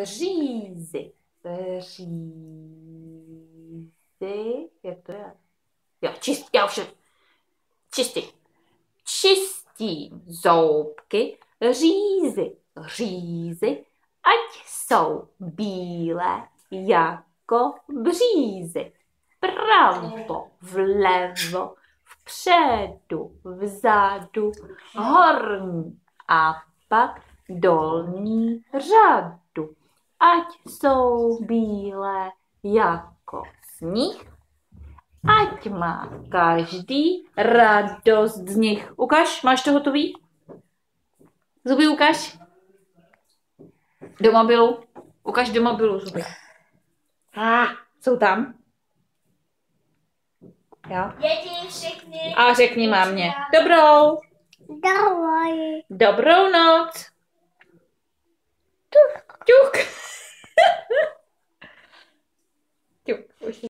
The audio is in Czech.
Řízy. Jak to je? Jo, já už čistý. Čistím zoubky, řízy, ať jsou bílé jako břízy. Vpravo, vlevo, vpředu, vzadu, horní a pak dolní řadu. Ať jsou bílé jako sníh, ať má každý radost z nich. Ukaž, máš to hotový? Zuby ukaž. Do mobilu. Ukaž do mobilu zuby. Jsou tam? Jo. Děti všechny. A řekni mámě. Dobrou. Dobrou. Dobrou noc.